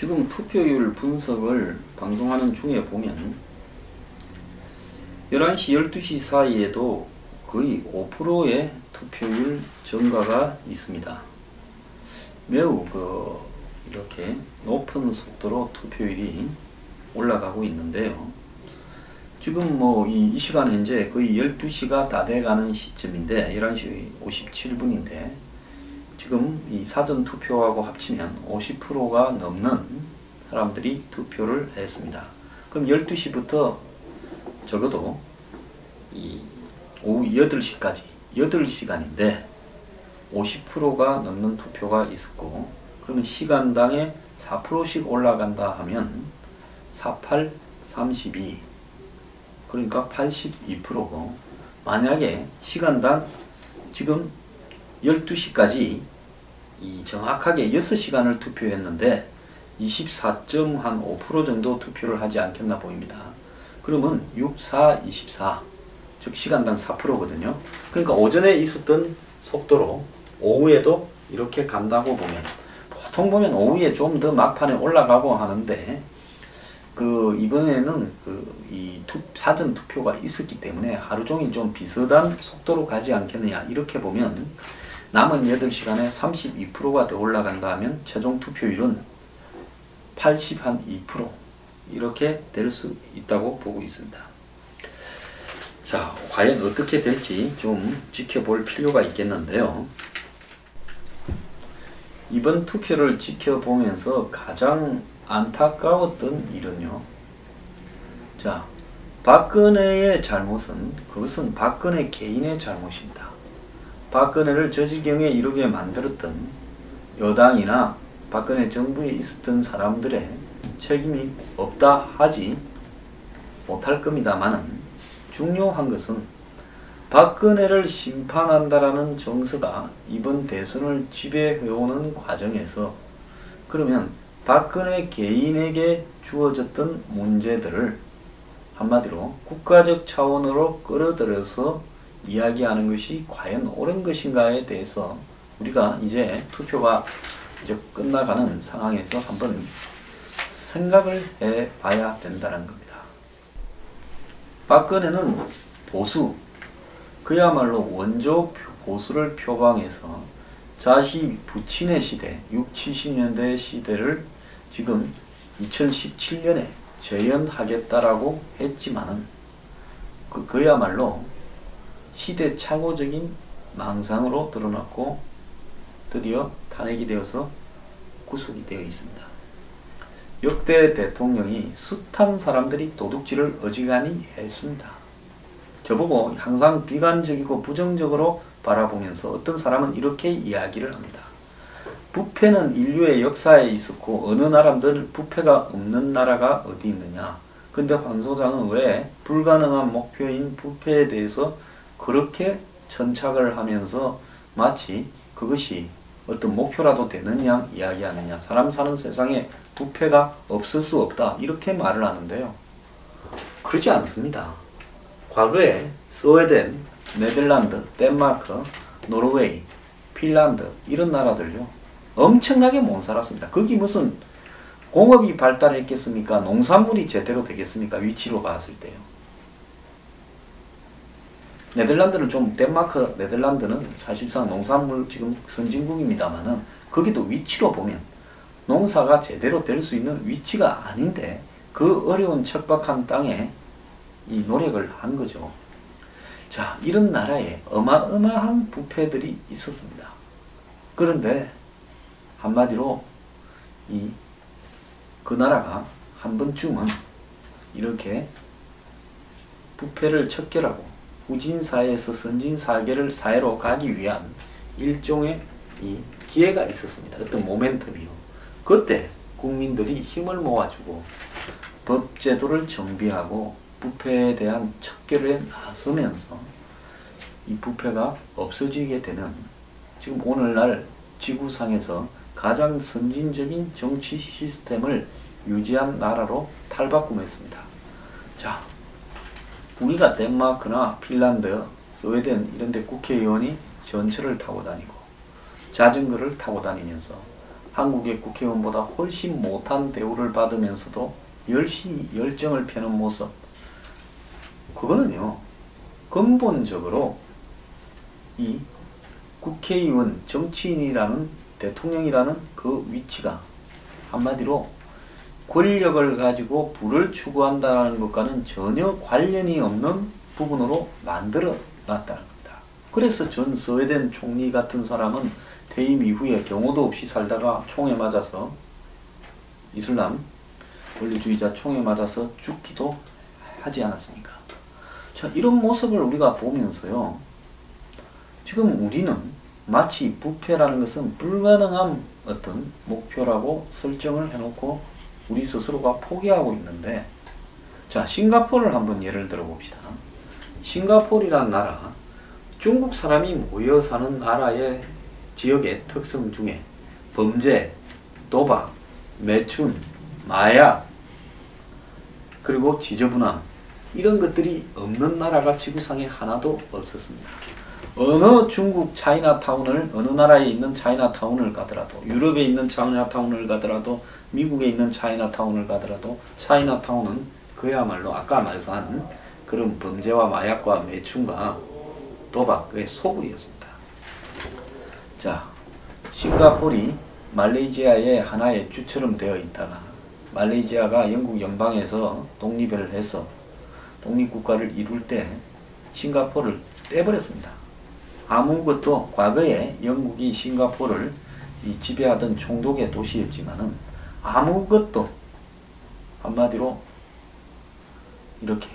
지금 투표율 분석을 방송하는 중에 보면 11시, 12시 사이에도 거의 5%의 투표율 증가가 있습니다. 매우 이렇게 높은 속도로 투표율이 올라가고 있는데요. 지금 이 시간 현재 거의 12시가 다 돼가는 시점인데 11시 57분인데 지금 이 사전 투표하고 합치면 50%가 넘는 사람들이 투표를 했습니다. 그럼 12시부터 적어도 이 오후 8시까지 8시간인데 50%가 넘는 투표가 있었고, 그러면 시간당에 4%씩 올라간다 하면 48, 32 그러니까 82%고, 만약에 시간당 지금 12시까지 정확하게 6시간을 투표했는데 24.5% 정도 투표를 하지 않겠나 보입니다. 그러면 6, 4, 24 즉 시간당 4%거든요. 그러니까 오전에 있었던 속도로 오후에도 이렇게 간다고 보면, 보통 보면 오후에 좀 더 막판에 올라가고 하는데 이번에는 사전 투표가 있었기 때문에 하루 종일 좀 비슷한 속도로 가지 않겠느냐, 이렇게 보면 남은 8시간에 32%가 더 올라간다 하면 최종 투표율은 82% 이렇게 될 수 있다고 보고 있습니다. 자, 과연 어떻게 될지 좀 지켜볼 필요가 있겠는데요. 이번 투표를 지켜보면서 가장 안타까웠던 일은요. 자, 박근혜의 잘못은 그것은 박근혜 개인의 잘못입니다. 박근혜를 저 지경에 이르게 만들었던 여당이나 박근혜 정부에 있었던 사람들의 책임이 없다 하지 못할 겁니다만은, 중요한 것은 박근혜를 심판한다라는 정서가 이번 대선을 지배해오는 과정에서, 그러면 박근혜 개인에게 주어졌던 문제들을 한마디로 국가적 차원으로 끌어들여서 이야기하는 것이 과연 옳은 것인가에 대해서 우리가 이제 투표가 이제 끝나가는 상황에서 한번 생각을 해봐야 된다는 겁니다. 박근혜는 보수, 그야말로 원조 보수를 표방해서 자신이 부친의 시대, 60, 70년대 시대를 지금 2017년에 재현하겠다라고 했지만은 그야말로 시대착오적인 망상으로 드러났고 드디어 탄핵이 되어서 구속이 되어 있습니다. 역대 대통령이 숱한 사람들이 도둑질을 어지간히 했습니다. 저보고 항상 비관적이고 부정적으로 바라보면서 어떤 사람은 이렇게 이야기를 합니다. 부패는 인류의 역사에 있었고 어느 나라들 부패가 없는 나라가 어디 있느냐. 근데 황 소장은 왜 불가능한 목표인 부패에 대해서 그렇게 천착을 하면서 마치 그것이 어떤 목표라도 되는 양 이야기하느냐. 사람 사는 세상에 부패가 없을 수 없다, 이렇게 말을 하는데요. 그러지 않습니다. 과거에 스웨덴, 네덜란드, 덴마크, 노르웨이, 핀란드 이런 나라들요 엄청나게 못 살았습니다. 거기 무슨 공업이 발달했겠습니까? 농산물이 제대로 되겠습니까? 위치로 봤을 때요. 네덜란드는 좀, 덴마크, 네덜란드는 사실상 농산물 지금 선진국입니다만은 거기도 위치로 보면 농사가 제대로 될 수 있는 위치가 아닌데 그 어려운 척박한 땅에 이 노력을 한 거죠. 자, 이런 나라에 어마어마한 부패들이 있었습니다. 그런데 한마디로 그 나라가 한 번쯤은 이렇게 부패를 척결하고 후진사회에서 선진사회로 가기 위한 일종의 기회가 있었습니다. 어떤 모멘텀이요. 그때 국민들이 힘을 모아주고 법제도를 정비하고 부패에 대한 척결에 나서면서 이 부패가 없어지게 되는, 지금 오늘날 지구상에서 가장 선진적인 정치 시스템을 유지한 나라로 탈바꿈했습니다. 자, 우리가 덴마크나 핀란드, 스웨덴 이런 데 국회의원이 전철을 타고 다니고 자전거를 타고 다니면서 한국의 국회의원보다 훨씬 못한 대우를 받으면서도 열심히 열정을 펴는 모습, 그거는요 근본적으로 이 국회의원, 정치인이라는, 대통령이라는 그 위치가 한마디로 권력을 가지고 부를 추구한다는 것과는 전혀 관련이 없는 부분으로 만들어 놨다는 겁니다. 그래서 전 스웨덴 총리 같은 사람은 퇴임 이후에 경호도 없이 살다가 총에 맞아서, 이슬람 원리주의자 총에 맞아서 죽기도 하지 않았습니까? 자, 이런 모습을 우리가 보면서요, 지금 우리는 마치 부패라는 것은 불가능한 어떤 목표라고 설정을 해놓고 우리 스스로가 포기하고 있는데, 자, 싱가포르를 한번 예를 들어 봅시다. 싱가포르라는 나라, 중국 사람이 모여 사는 나라의 지역의 특성 중에 범죄, 도박, 매춘, 마약, 그리고 지저분함, 이런 것들이 없는 나라가 지구상에 하나도 없었습니다. 어느 중국 차이나타운을, 어느 나라에 있는 차이나타운을 가더라도, 유럽에 있는 차이나타운을 가더라도, 미국에 있는 차이나타운을 가더라도, 차이나타운은 그야말로 아까 말한 그런 범죄와 마약과 매춘과 도박의 소굴이었습니다. 자, 싱가포르이 말레이시아의 하나의 주처럼 되어 있다가 말레이시아가 영국 연방에서 독립을 해서 독립국가를 이룰 때 싱가포르를 떼버렸습니다. 아무것도, 과거에 영국이 싱가포르를 지배하던 총독의 도시였지만은 아무것도, 한마디로 이렇게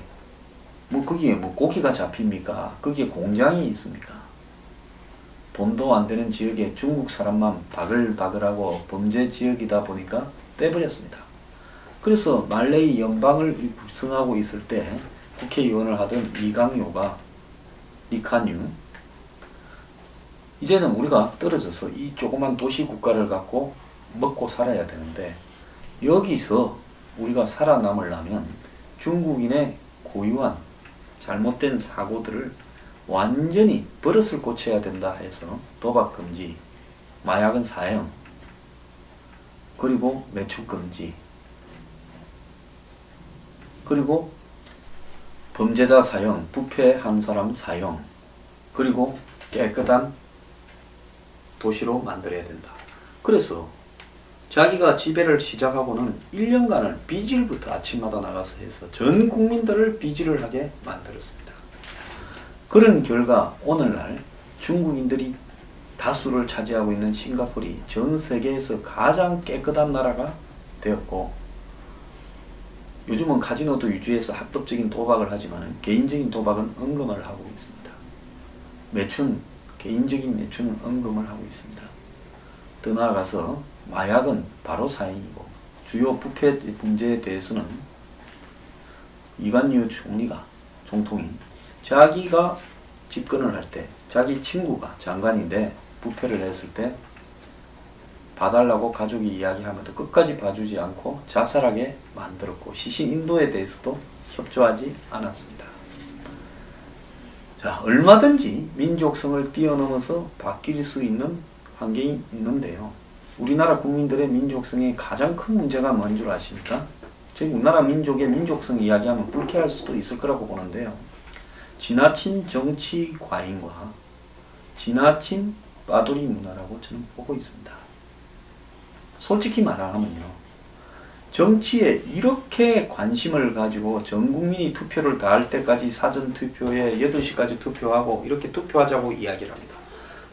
거기에 고기가 잡힙니까? 거기에 공장이 있습니까? 돈도 안 되는 지역에 중국 사람만 바글바글하고 범죄 지역이다 보니까 떼버렸습니다. 그래서 말레이 연방을 구성하고 있을 때 국회의원을 하던 리강요가, 리칸유, 이제는 우리가 떨어져서 이 조그만 도시 국가를 갖고 먹고 살아야 되는데, 여기서 우리가 살아남으려면 중국인의 고유한 잘못된 사고들을 완전히 버릇을 고쳐야 된다 해서 도박 금지, 마약은 사형, 그리고 매출 금지, 그리고 범죄자 사형, 부패한 사람 사형, 그리고 깨끗한 도시로 만들어야 된다. 그래서 자기가 지배를 시작하고는 1년간을 비질부터 아침마다 나가서 해서 전 국민들을 비질을 하게 만들었습니다. 그런 결과 오늘날 중국인들이 다수를 차지하고 있는 싱가포르이 전 세계에서 가장 깨끗한 나라가 되었고, 요즘은 카지노도 유지해서 합법적인 도박을 하지만 개인적인 도박은 은금을 하고 있습니다. 매춘, 개인적인 매춘은 은금을 하고 있습니다. 더 나아가서 마약은 바로 사형이고, 주요 부패 문제에 대해서는 이관유 총리가, 총통이 자기가 집권을 할 때 자기 친구가 장관인데 부패를 했을 때 봐달라고 가족이 이야기하면도 끝까지 봐주지 않고 자살하게 만들었고, 시신 인도에 대해서도 협조하지 않았습니다. 자, 얼마든지 민족성을 뛰어넘어서 바뀔 수 있는 환경이 있는데요. 우리나라 국민들의 민족성의 가장 큰 문제가 뭔 줄 아십니까? 저희 우리나라 민족의 민족성 이야기하면 불쾌할 수도 있을 거라고 보는데요. 지나친 정치 과잉과 지나친 빠돌이 문화라고 저는 보고 있습니다. 솔직히 말하면요, 정치에 이렇게 관심을 가지고 전 국민이 투표를 다 할 때까지 사전투표에 8시까지 투표하고 이렇게 투표하자고 이야기를 합니다.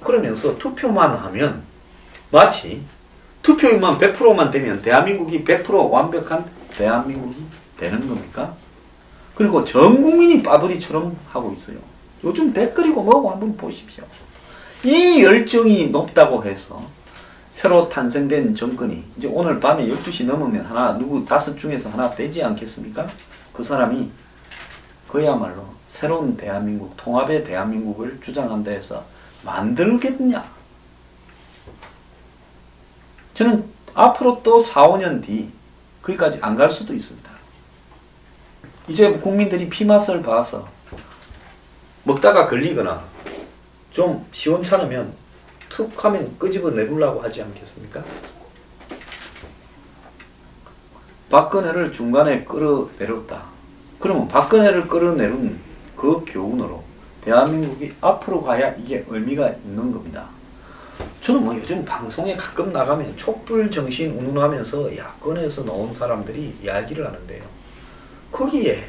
그러면서 투표만 하면 마치 투표율만 100%만 되면 대한민국이 100% 완벽한 대한민국이 되는 겁니까? 그리고 전 국민이 빠돌이처럼 하고 있어요. 요즘 댓글이고 뭐고 한번 보십시오. 이 열정이 높다고 해서 새로 탄생된 정권이 이제 오늘 밤에 12시 넘으면 누구 5 중에서 하나 되지 않겠습니까? 그 사람이 그야말로 새로운 대한민국, 통합의 대한민국을 주장한다 해서 만들겠냐? 저는 앞으로 또 4, 5년 뒤 거기까지 안 갈 수도 있습니다. 이제 국민들이 피맛을 봐서 먹다가 걸리거나 좀 시원찮으면 툭 하면 끄집어 내보려고 하지 않겠습니까? 박근혜를 중간에 끌어내렸다. 그러면 박근혜를 끌어내린 그 교훈으로 대한민국이 앞으로 가야 이게 의미가 있는 겁니다. 저는 뭐 요즘 방송에 가끔 나가면 촛불 정신 운운하면서 야권에서 나온 사람들이 이야기를 하는데요. 거기에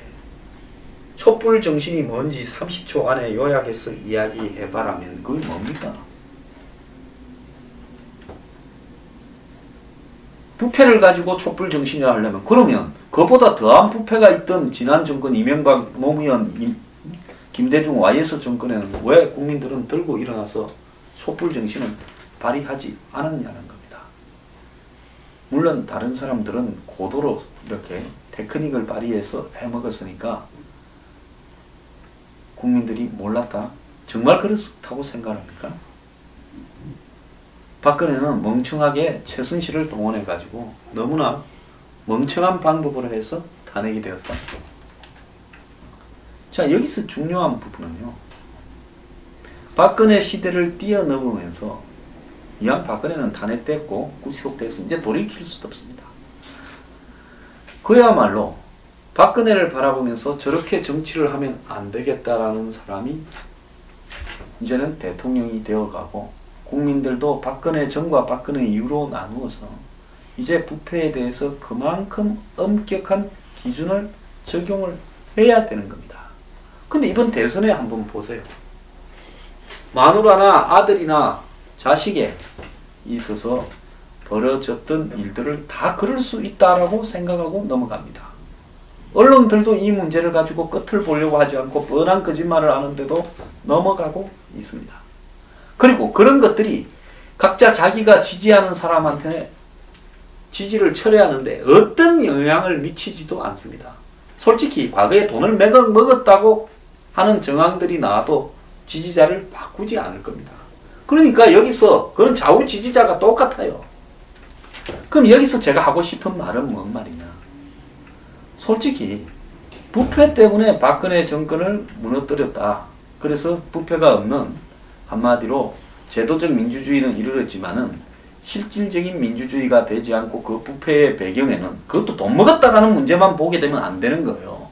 촛불 정신이 뭔지 30초 안에 요약해서 이야기해봐라면 그게 뭡니까? 부패를 가지고 촛불 정신이라 하려면, 그러면 그보다 더한 부패가 있던 지난 정권 이명박, 노무현, 김대중, YS 정권에는 왜 국민들은 들고 일어나서 촛불 정신을 발휘하지 않았냐는 겁니다. 물론 다른 사람들은 고도로 이렇게 테크닉을 발휘해서 해먹었으니까 국민들이 몰랐다? 정말 그렇다고 생각합니까? 박근혜는 멍청하게 최순실을 동원해가지고 너무나 멍청한 방법으로 해서 탄핵이 되었다. 자, 여기서 중요한 부분은요. 박근혜 시대를 뛰어넘으면서 이왕 박근혜는 탄핵됐고 구속돼서 이제 돌이킬 수도 없습니다. 그야말로 박근혜를 바라보면서 저렇게 정치를 하면 안 되겠다라는 사람이 이제는 대통령이 되어가고, 국민들도 박근혜 전과 박근혜 이후로 나누어서 이제 부패에 대해서 그만큼 엄격한 기준을 적용을 해야 되는 겁니다. 근데 이번 대선에 한번 보세요. 마누라나 아들이나 자식에 있어서 벌어졌던 일들을 다 그럴 수 있다라고 생각하고 넘어갑니다. 언론들도 이 문제를 가지고 끝을 보려고 하지 않고 뻔한 거짓말을 하는데도 넘어가고 있습니다. 그리고 그런 것들이 각자 자기가 지지하는 사람한테 지지를 철회하는데 어떤 영향을 미치지도 않습니다. 솔직히 과거에 돈을 먹었다고 하는 정황들이 나와도 지지자를 바꾸지 않을 겁니다. 그러니까 여기서 그런 좌우 지지자가 똑같아요. 그럼 여기서 제가 하고 싶은 말은 뭔 말이냐. 솔직히 부패 때문에 박근혜 정권을 무너뜨렸다. 그래서 부패가 없는, 한마디로 제도적 민주주의는 이르렀지만은 실질적인 민주주의가 되지 않고 그 부패의 배경에는 그것도 돈 먹었다라는 문제만 보게 되면 안 되는 거예요.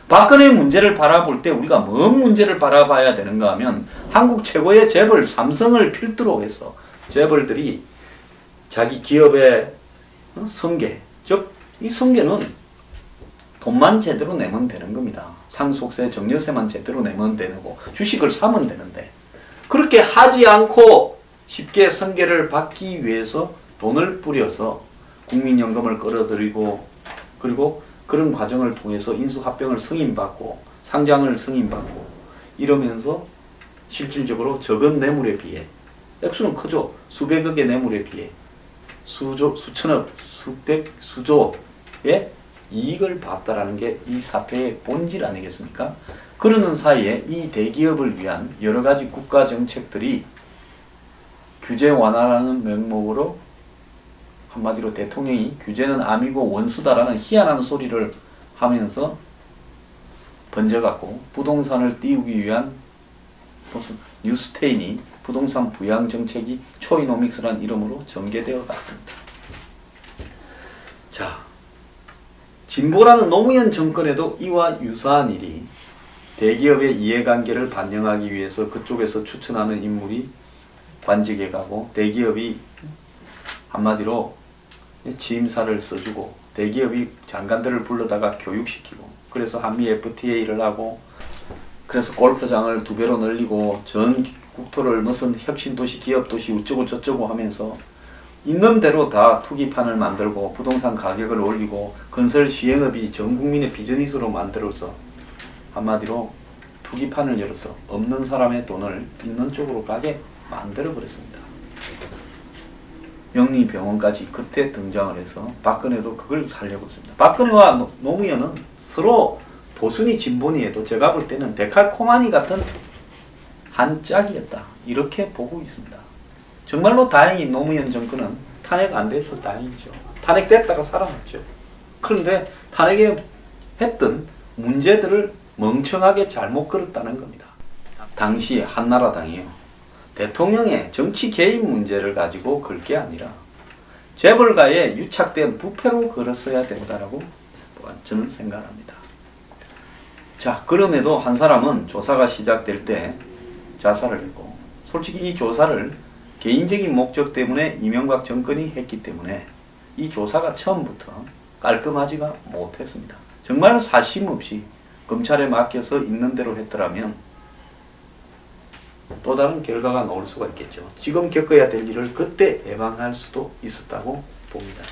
박근혜 문제를 바라볼 때 우리가 뭔 문제를 바라봐야 되는가 하면 한국 최고의 재벌 삼성을 필두로 해서 재벌들이 자기 기업의 성계, 즉 이 성계는 돈만 제대로 내면 되는 겁니다. 상속세, 정려세만 제대로 내면 되고 주식을 사면 되는데, 그렇게 하지 않고 쉽게 성계를 받기 위해서 돈을 뿌려서 국민연금을 끌어들이고, 그리고 그런 과정을 통해서 인수합병을 승인받고 상장을 승인받고 이러면서 실질적으로 적은 뇌물에 비해, 액수는 크죠. 수백억의 뇌물에 비해 수조, 수천억, 수백, 수조의 이익을 봤다라는 게 이 사태의 본질 아니겠습니까? 그러는 사이에 이 대기업을 위한 여러 가지 국가 정책들이 규제 완화라는 명목으로, 한마디로 대통령이 규제는 암이고 원수다라는 희한한 소리를 하면서 번져갖고 부동산을 띄우기 위한 무슨 뉴스테인이 부동산 부양 정책이 초이노믹스란 이름으로 전개되어 갔습니다. 자, 진보라는 노무현 정권에도 이와 유사한 일이, 대기업의 이해관계를 반영하기 위해서 그쪽에서 추천하는 인물이 관직에 가고 대기업이 한마디로 취임사를 써주고 대기업이 장관들을 불러다가 교육시키고, 그래서 한미 FTA를 하고, 그래서 골프장을 2배로 늘리고 전 국토를 무슨 혁신도시, 기업도시 어쩌고 저쩌고 하면서 있는 대로 다 투기판을 만들고 부동산 가격을 올리고 건설 시행업이 전 국민의 비즈니스로 만들어서 한마디로 투기판을 열어서 없는 사람의 돈을 있는 쪽으로 가게 만들어 버렸습니다. 영리병원까지 그때 등장을 해서 박근혜도 그걸 하려고 했습니다. 박근혜와 노무현은 서로 보수니 진보니 해도 제가 볼 때는 데칼코마니 같은 한 짝이었다, 이렇게 보고 있습니다. 정말로 다행히 노무현 정권은 탄핵 안 돼서 다행이죠. 탄핵됐다가 살아났죠. 그런데 탄핵에 했던 문제들을 멍청하게 잘못 걸었다는 겁니다. 당시 한나라당이요, 대통령의 정치 개입 문제를 가지고 걸 게 아니라 재벌가에 유착된 부패로 걸었어야 된다라고 저는 생각합니다. 자, 그럼에도 한 사람은 조사가 시작될 때 자살을 했고, 솔직히 이 조사를 개인적인 목적 때문에 이명박 정권이 했기 때문에 이 조사가 처음부터 깔끔하지가 못했습니다. 정말 사심 없이 검찰에 맡겨서 있는 대로 했더라면 또 다른 결과가 나올 수가 있겠죠. 지금 겪어야 될 일을 그때 예방할 수도 있었다고 봅니다.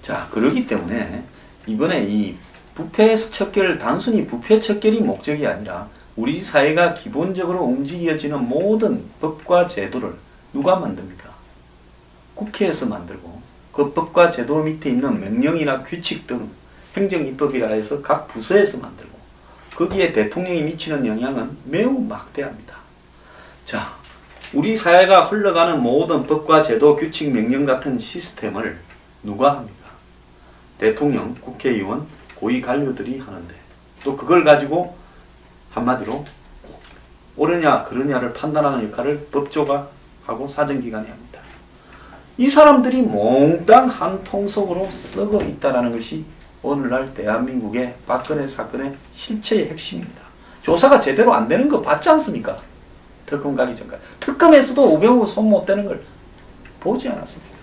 자, 그렇기 때문에 이번에 이 부패 척결, 단순히 부패 척결이 목적이 아니라 우리 사회가 기본적으로 움직여지는 모든 법과 제도를 누가 만듭니까? 국회에서 만들고, 그 법과 제도 밑에 있는 명령이나 규칙 등 행정입법이라 해서 각 부서에서 만들고, 거기에 대통령이 미치는 영향은 매우 막대합니다. 자, 우리 사회가 흘러가는 모든 법과 제도, 규칙, 명령 같은 시스템을 누가 합니까? 대통령, 국회의원, 고위 관료들이 하는데, 또 그걸 가지고 한마디로 옳으냐 그르냐를 판단하는 역할을 법조가 하고 사정기관이 합니다. 이 사람들이 몽땅 한 통속으로 썩어 있다는 것이 오늘날 대한민국의 박근혜 사건의 실체의 핵심입니다. 조사가 제대로 안 되는 거 봤지 않습니까? 특검 가기 전까지. 특검에서도 우병우 손 못 대는 걸 보지 않았습니다.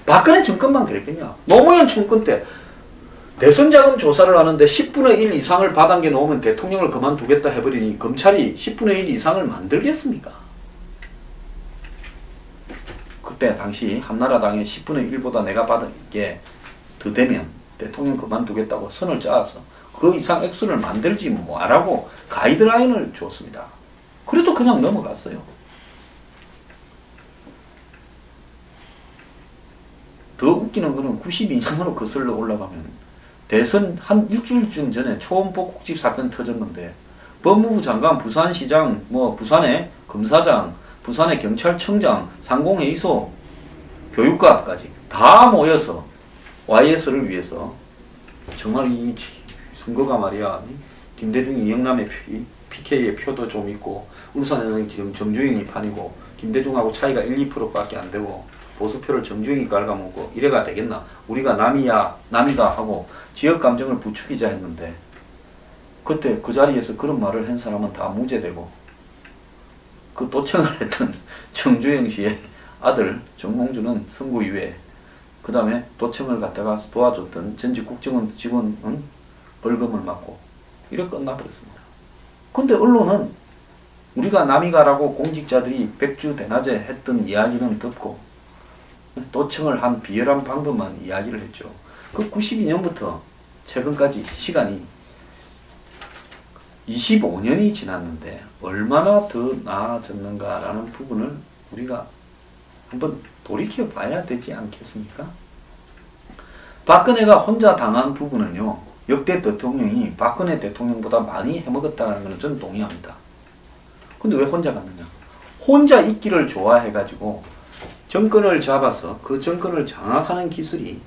박근혜 정권만 그랬겠냐. 노무현 정권 때 대선자금 조사를 하는데 10분의 1 이상을 바닥에 놓으면 대통령을 그만두겠다 해버리니 검찰이 10분의 1 이상을 만들겠습니까? 그때 당시 한나라당의 10분의 1보다 내가 받은 게 더 되면 대통령 그만두겠다고 선을 짜서 그 이상 액수를 만들지 뭐라고 가이드라인을 줬습니다. 그래도 그냥 넘어갔어요. 더 웃기는 거는 92년으로 거슬러 올라가면 대선 한 일주일쯤 전에 초원폭 국집 사건 터졌는데 법무부 장관, 부산시장, 부산의 검사장, 부산의 경찰청장, 상공회의소, 교육감까지 다 모여서 YS를 위해서 정말 이 선거가 말이야 김대중이 영남의 PK의 표도 좀 있고 울산에는 지금 정주영이 판이고 김대중하고 차이가 1, 2%밖에 안 되고 보수표를 정주영이 갉아먹고 이래가 되겠나? 우리가 남이다 하고 지역 감정을 부추기자 했는데 그때 그 자리에서 그런 말을 한 사람은 다 무죄되고 그 도청을 했던 정주영 씨의 아들 정몽주는 선고 이후에 그 다음에 도청을 갖다가 도와줬던 전직 국정원 직원은 벌금을 맞고 이렇게 끝나버렸습니다. 근데 언론은 우리가 남이가라고 공직자들이 백주대낮에 했던 이야기는 듣고 도청을 한 비열한 방법만 이야기를 했죠. 그 92년부터 최근까지 시간이 25년이 지났는데 얼마나 더 나아졌는가라는 부분을 우리가 한번 돌이켜 봐야 되지 않겠습니까? 박근혜가 혼자 당한 부분은요, 역대 대통령이 박근혜 대통령보다 많이 해먹었다는 것은 저는 동의합니다. 근데 왜 혼자 갔느냐? 혼자 있기를 좋아해가지고 정권을 잡아서 그 정권을 장악하는 기술이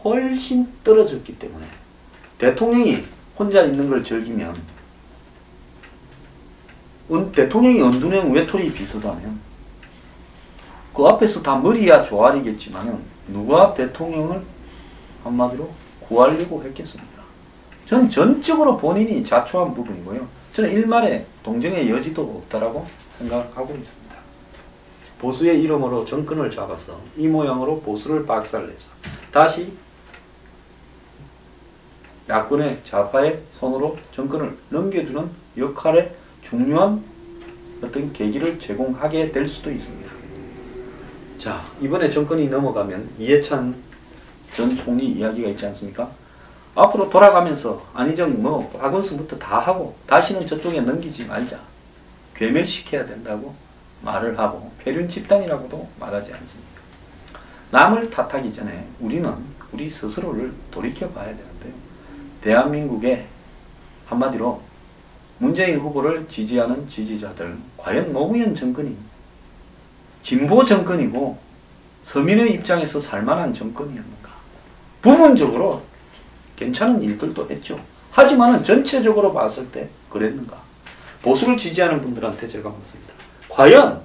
훨씬 떨어졌기 때문에 대통령이 혼자 있는 걸 즐기면 대통령이 은둔형 외톨이 비서다면 그 앞에서 다 머리야 조아리겠지만은 누가 대통령을 한마디로 구하려고 했겠습니까? 전 전적으로 본인이 자초한 부분이고요. 저는 일말의 동정의 여지도 없다라고 생각하고 있습니다. 보수의 이름으로 정권을 잡아서 이 모양으로 보수를 박살내서 다시 야권의 좌파의 손으로 정권을 넘겨주는 역할에 중요한 어떤 계기를 제공하게 될 수도 있습니다. 자, 이번에 정권이 넘어가면 이해찬 전 총리 이야기가 있지 않습니까? 앞으로 돌아가면서 안희정 박원순부터 다 하고 다시는 저쪽에 넘기지 말자. 괴멸시켜야 된다고 말을 하고 폐륜 집단이라고도 말하지 않습니까? 남을 탓하기 전에 우리는 우리 스스로를 돌이켜 봐야 되는데요. 대한민국의 한마디로 문재인 후보를 지지하는 지지자들, 과연 노무현 정권이 진보 정권이고 서민의 입장에서 살만한 정권이었는가? 부분적으로 괜찮은 일들도 했죠. 하지만은 전체적으로 봤을 때 그랬는가? 보수를 지지하는 분들한테 제가 묻습니다. 과연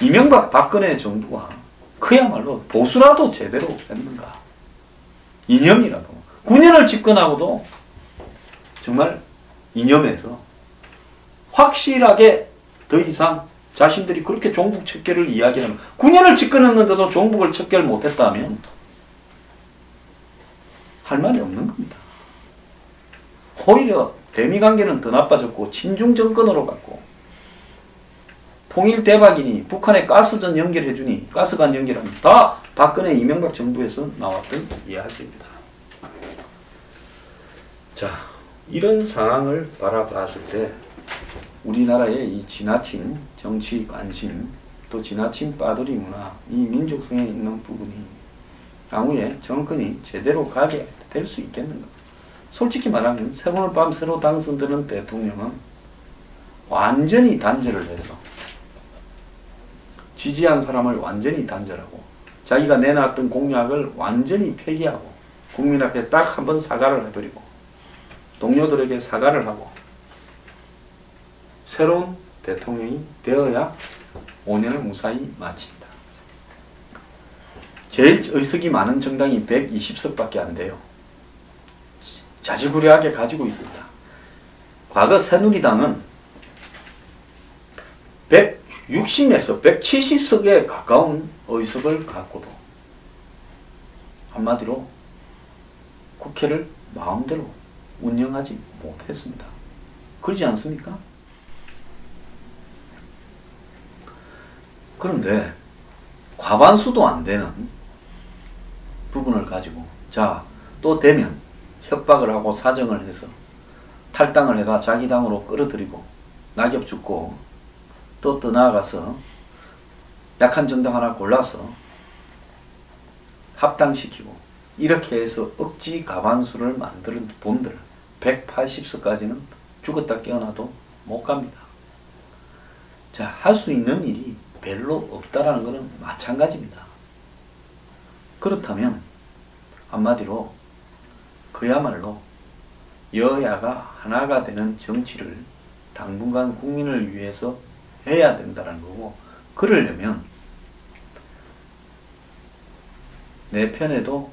이명박 박근혜 정부가 그야말로 보수라도 제대로 했는가. 이념이라도. 9년을 집권하고도 정말 이념에서 확실하게 더 이상 자신들이 그렇게 종북 척결을 이야기하는 9년을 집권했는데도 종북을 척결 못했다면 할 말이 없는 겁니다. 오히려 대미관계는 더 나빠졌고 친중 정권으로 갔고 통일 대박이니 북한에 가스전 연결해주니 가스관 연결하니 다 박근혜 이명박 정부에서 나왔던 이야기입니다. 자, 이런 상황을 바라봤을 때 우리나라의 이 지나친 정치 관심 또 지나친 빠돌이 문화 이 민족성에 있는 부분이 향후에 정권이 제대로 가게 될 수 있겠는가. 솔직히 말하면 오늘 밤 새로 당선되는 대통령은 완전히 단절을 해서 지지한 사람을 완전히 단절하고 자기가 내놨던 공약을 완전히 폐기하고 국민 앞에 딱 한 번 사과를 해버리고 동료들에게 사과를 하고 새로운 대통령이 되어야 5년을 무사히 마칩니다. 제일 의석이 많은 정당이 120석밖에 안 돼요. 자질구레하게 가지고 있습니다. 과거 새누리당은 160에서 170석에 가까운 의석을 갖고도 한마디로 국회를 마음대로 운영하지 못했습니다. 그러지 않습니까? 그런데 과반수도 안 되는 부분을 가지고 자, 또 되면 협박을 하고 사정을 해서 탈당을 해가 자기 당으로 끌어들이고 낙엽 죽고 또 떠나가서 약한 정당 하나 골라서 합당시키고 이렇게 해서 억지 과반수를 만드는 분들 180석까지는 죽었다 깨어나도 못 갑니다. 자, 할 수 있는 일이 별로 없다라는 것은 마찬가지입니다. 그렇다면 한마디로 그야말로 여야가 하나가 되는 정치를 당분간 국민을 위해서 해야 된다는 거고 그러려면 내 편에도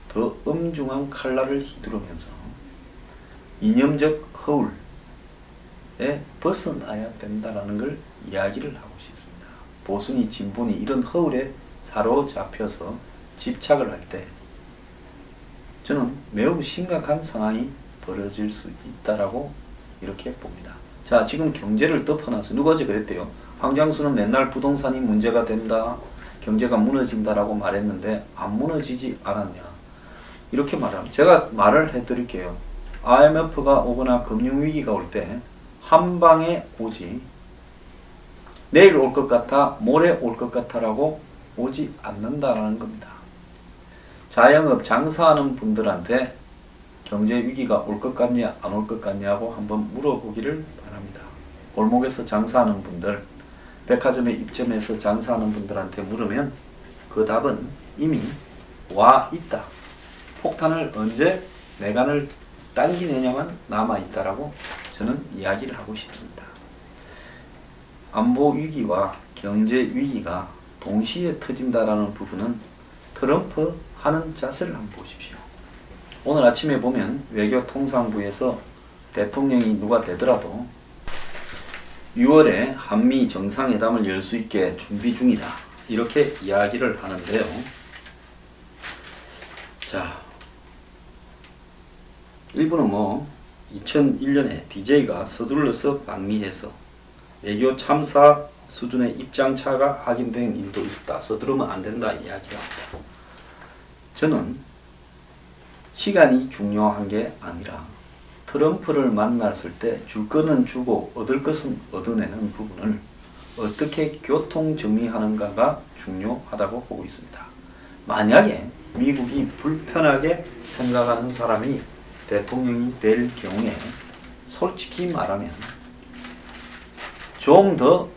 더 엄중한 칼날을 휘두르면서 이념적 허울에 벗어나야 된다는 걸 이야기를 하고 싶습니다. 보수니 진보니 이런 허울에 사로잡혀서 집착을 할 때 저는 매우 심각한 상황이 벌어질 수 있다라고 이렇게 봅니다. 자, 지금 경제를 덮어놔서 누가 어제 그랬대요. 황장수는 맨날 부동산이 문제가 된다. 경제가 무너진다라고 말했는데 안 무너지지 않았냐. 이렇게 말합니다. 제가 말을 해드릴게요. IMF가 오거나 금융위기가 올 때 한 방에 오지 내일 올 것 같아 모레 올 것 같아라고 오지 않는다라는 겁니다. 자영업 장사하는 분들한테 경제 위기가 올 것 같냐 안 올 것 같냐고 한번 물어보기를 바랍니다. 골목에서 장사하는 분들, 백화점에 입점해서 장사하는 분들한테 물으면 그 답은 이미 와 있다. 폭탄을 언제 내관을 당기느냐만 남아있다라고 저는 이야기를 하고 싶습니다. 안보 위기와 경제 위기가 동시에 터진다라는 부분은 트럼프 하는 자세를 한번 보십시오. 오늘 아침에 보면 외교통상부에서 대통령이 누가 되더라도 6월에 한미 정상회담을 열 수 있게 준비 중이다. 이렇게 이야기를 하는데요. 자, 일부는 2001년에 DJ가 서둘러서 방미해서 외교 참사 수준의 입장차가 확인된 일도 있었다. 서두르면 안 된다 이야기합니다. 저는 시간이 중요한 게 아니라 트럼프를 만났을 때 줄 거는 주고 얻을 것은 얻어내는 부분을 어떻게 교통 정리하는가가 중요하다고 보고 있습니다. 만약에 미국이 불편하게 생각하는 사람이 대통령이 될 경우에 솔직히 말하면 좀 더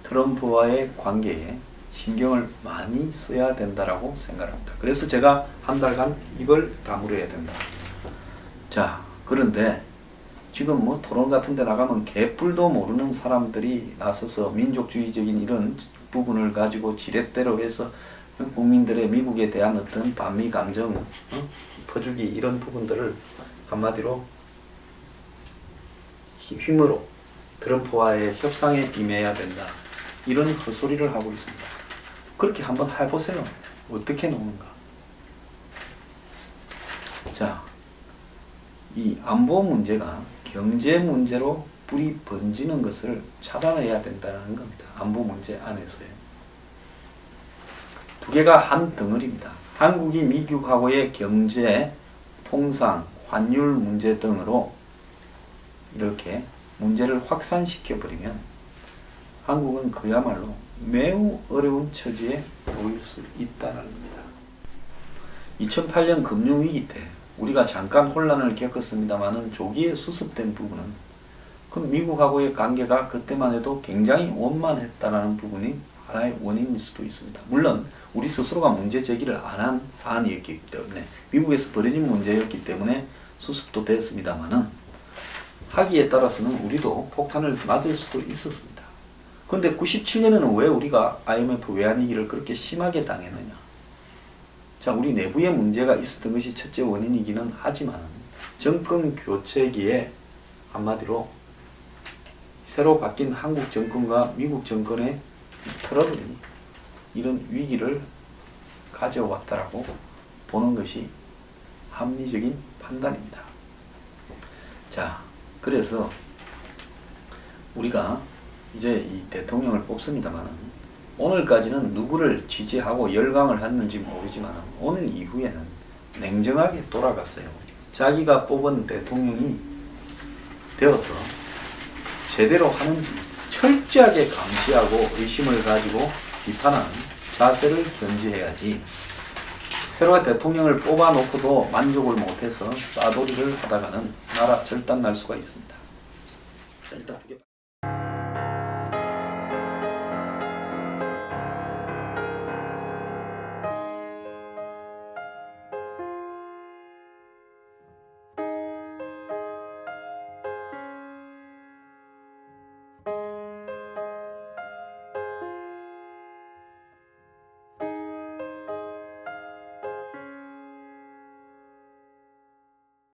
트럼프와의 관계에 신경을 많이 써야 된다라고 생각합니다. 그래서 제가 한 달간 입을 다물어야 된다. 자, 그런데 지금 토론 같은 데 나가면 개뿔도 모르는 사람들이 나서서 민족주의적인 이런 부분을 가지고 지렛대로 해서 국민들의 미국에 대한 어떤 반미 감정 퍼주기 이런 부분들을 한마디로 힘으로 트럼프와의 협상에 임해야 된다. 이런 헛소리를 하고 있습니다. 그렇게 한번 해보세요. 어떻게 노는가. 자, 이 안보 문제가 경제 문제로 뿌리 번지는 것을 차단해야 된다는 겁니다. 안보 문제 안에서요. 두 개가 한 덩어리입니다. 한국이 미국하고의 경제, 통상, 환율 문제 등으로 이렇게 문제를 확산시켜버리면 한국은 그야말로 매우 어려운 처지에 놓일 수 있다는 겁니다. 2008년 금융위기 때 우리가 잠깐 혼란을 겪었습니다만 조기에 수습된 부분은 그 미국하고의 관계가 그때만 해도 굉장히 원만했다는 부분이 하나의 원인일 수도 있습니다. 물론 우리 스스로가 문제 제기를 안 한 사안이었기 때문에 미국에서 벌어진 문제였기 때문에 수습도 됐습니다만 하기에 따라서는 우리도 폭탄을 맞을 수도 있었습니다. 그런데 97년에는 왜 우리가 IMF 외환위기를 그렇게 심하게 당했느냐. 자, 우리 내부에 문제가 있었던 것이 첫째 원인이기는 하지만 정권 교체기에 한마디로 새로 바뀐 한국 정권과 미국 정권의 트러블이 이런 위기를 가져왔다라고 보는 것이 합리적인 판단입니다. 자, 그래서 우리가 이제 이 대통령을 뽑습니다만 오늘까지는 누구를 지지하고 열광을 했는지 모르지만 오늘 이후에는 냉정하게 돌아갔어요. 자기가 뽑은 대통령이 되어서 제대로 하는지 철저하게 감시하고 의심을 가지고 비판하는 자세를 견지해야지 새로운 대통령을 뽑아놓고도 만족을 못해서 싸돌이를 하다가는 나라 절단 날 수가 있습니다. 자, 일단